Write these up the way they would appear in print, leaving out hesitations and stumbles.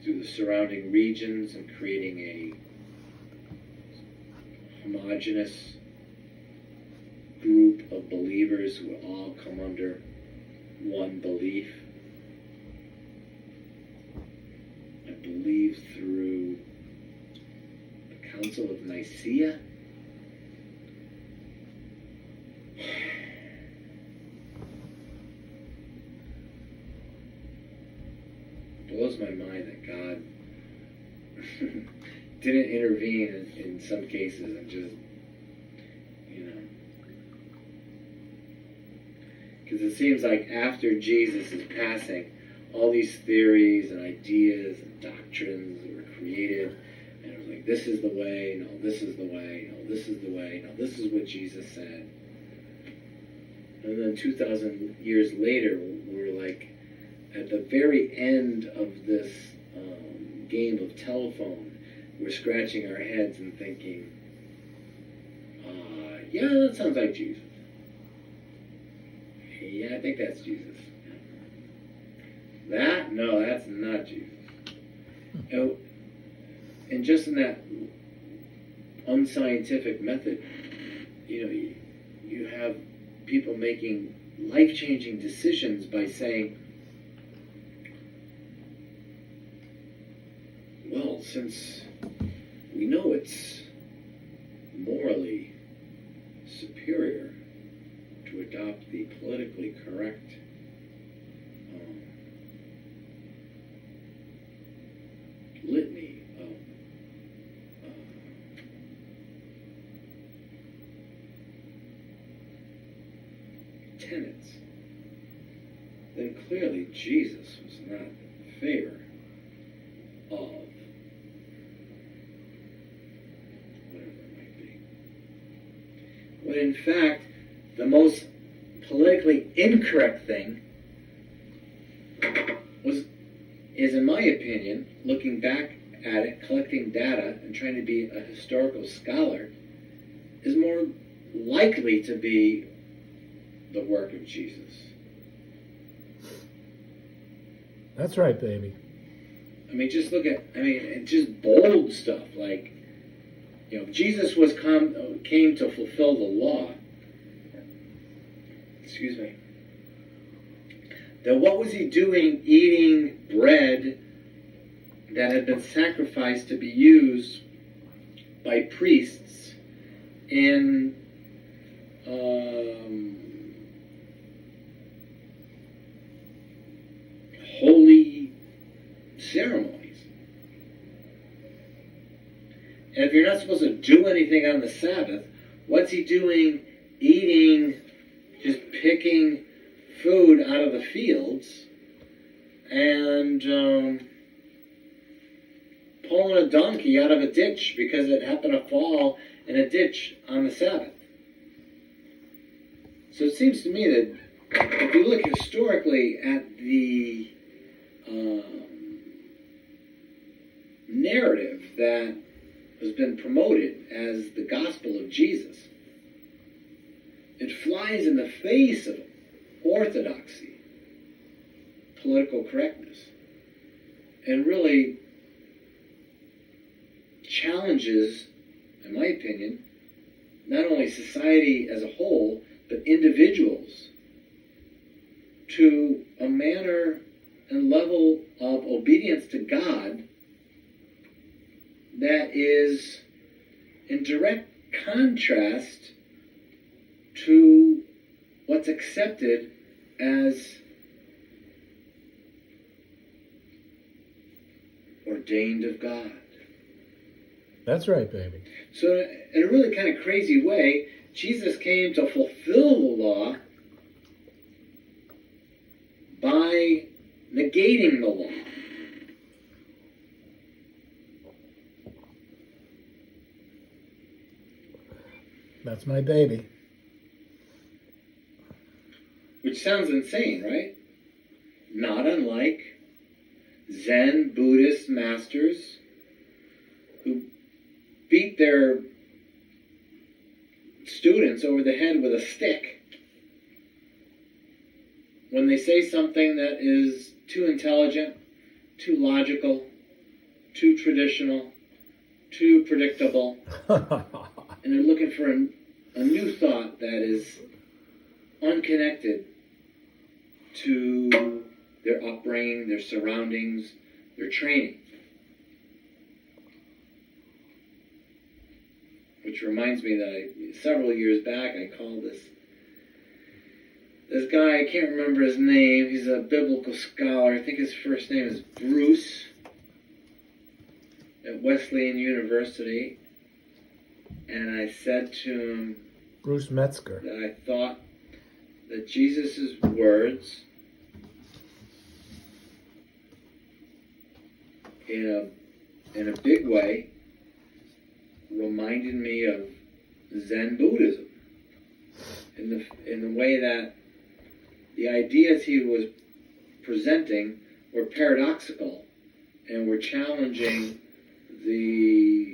through the surrounding regions and creating a homogeneous group of believers who all come under one belief. I believe through the Council of Nicaea. It blows my mind that God didn't intervene in some cases and just, because it seems like after Jesus is passing, all these theories and ideas and doctrines were created, and it was like, this is the way, no, this is the way, no, this is the way, no, this is what Jesus said. And then 2,000 years later, we're like at the very end of this game of telephone. We're scratching our heads and thinking, yeah, that sounds like Jesus. Yeah, I think that's Jesus. That? No, that's not Jesus. And just in that unscientific method, you have people making life-changing decisions by saying, well, since we know it's morally superior to adopt the politically correct litany of tenets, then clearly Jesus was not in favor of whatever it might be. When in fact, the most politically incorrect thing is, in my opinion, looking back at it, collecting data, and trying to be a historical scholar, is more likely to be the work of Jesus. That's right, baby. I mean, just look at, it's just bold stuff, like, Jesus came to fulfill the law. Excuse me. Then what was he doing eating bread that had been sacrificed to be used by priests in holy ceremonies? And if you're not supposed to do anything on the Sabbath, what's he doing eating, just picking food out of the fields and pulling a donkey out of a ditch because it happened to fall in a ditch on the Sabbath? So it seems to me that if you look historically at the narrative that has been promoted as the gospel of Jesus, it flies in the face of orthodoxy, political correctness, and really challenges, in my opinion, not only society as a whole, but individuals to a manner and level of obedience to God that is in direct contrast to what's accepted as ordained of God. That's right, baby. So in a really kind of crazy way, Jesus came to fulfill the law by negating the law. That's my baby. Which sounds insane, right? Not unlike Zen Buddhist masters who beat their students over the head with a stick when they say something that is too intelligent, too logical, too traditional, too predictable, and they're looking for a new thought that is unconnected to their upbringing, their surroundings, their training. Which reminds me that several years back I called this guy, I can't remember his name, he's a biblical scholar, I think his first name is Bruce, at Wesleyan University, and I said to him Bruce Metzger. that I thought that Jesus' words in a big way reminded me of Zen Buddhism in the way that the ideas he was presenting were paradoxical and were challenging the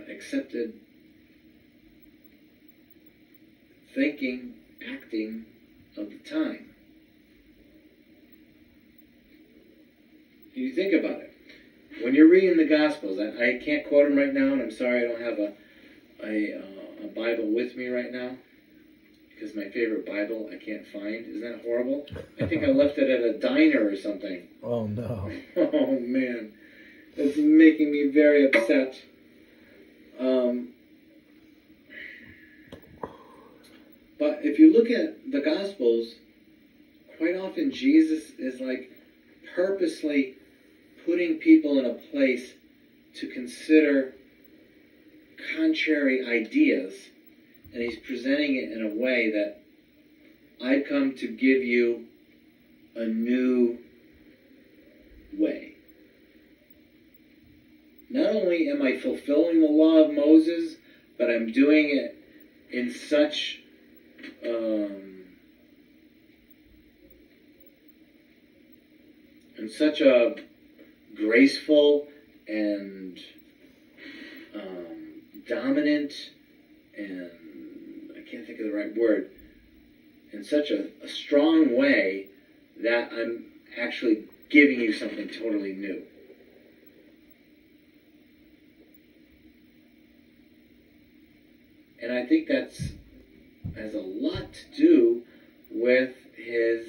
accepted thinking, acting of the time. You think about it. When you're reading the Gospels, I can't quote them right now, and I'm sorry I don't have a Bible with me right now, because my favorite Bible I can't find. Isn't that horrible? I think I left it at a diner or something. Oh, no. Oh, man. It's making me very upset. But if you look at the Gospels, quite often Jesus is like purposely putting people in a place to consider contrary ideas, and he's presenting it in a way that I've come to give you a new way. Not only am I fulfilling the law of Moses, but I'm doing it in such a graceful and dominant, and I can't think of the right word, in such a strong way that I'm actually giving you something totally new. And I think that has a lot to do with his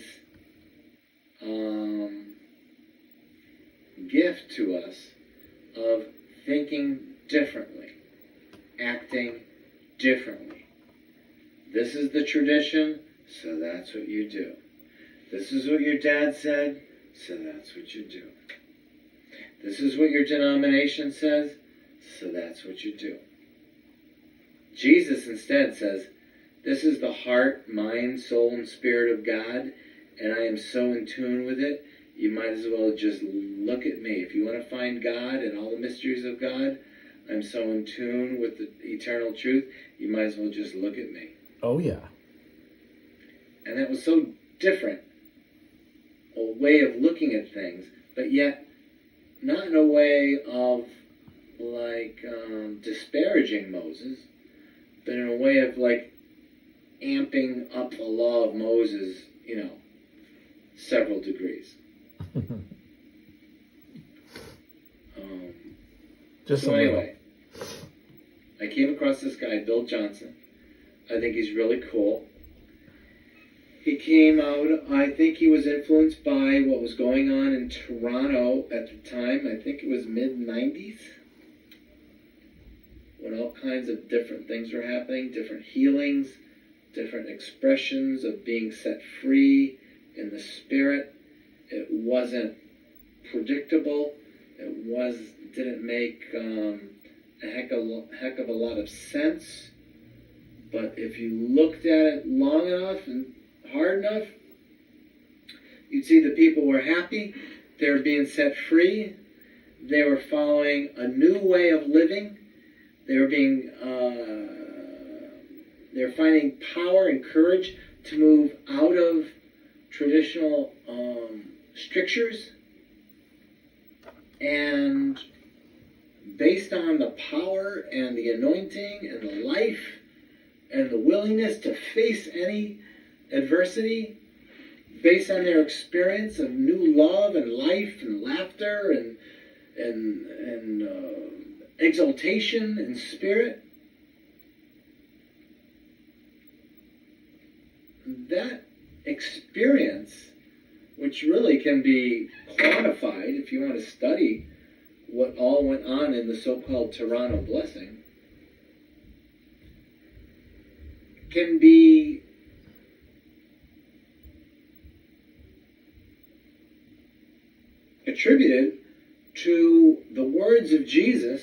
gift to us of thinking differently, acting differently. This is the tradition, so that's what you do. This is what your dad said, so that's what you do. This is what your denomination says, so that's what you do. Jesus instead says, this is the heart, mind, soul, and spirit of God, and I am so in tune with it, you might as well just look at me. If you want to find God and all the mysteries of God, I'm so in tune with the eternal truth, you might as well just look at me. Oh, yeah. And that was so different, a way of looking at things, but yet not in a way of like disparaging Moses, but in a way of like amping up the law of Moses, several degrees. Just so anyway, I came across this guy, Bill Johnson. I think he's really cool. He came out, I think he was influenced by what was going on in Toronto at the time. I think it was mid-90s. When all kinds of different things were happening, different healings, different expressions of being set free in the spirit. It wasn't predictable. It didn't make a heck of a lot of sense. But if you looked at it long enough and hard enough, you'd see the people were happy. They were being set free. They were following a new way of living. They were they're finding power and courage to move out of traditional strictures, and based on the power and the anointing and the life and the willingness to face any adversity, based on their experience of new love and life and laughter and exaltation and spirit. That experience, which really can be quantified if you want to study what all went on in the so-called Toronto blessing, can be attributed to the words of Jesus,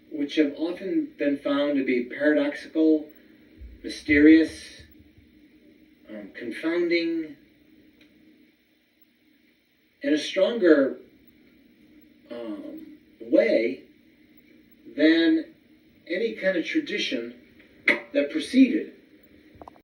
which have often been found to be paradoxical, mysterious, confounding, in a stronger way than any kind of tradition that preceded.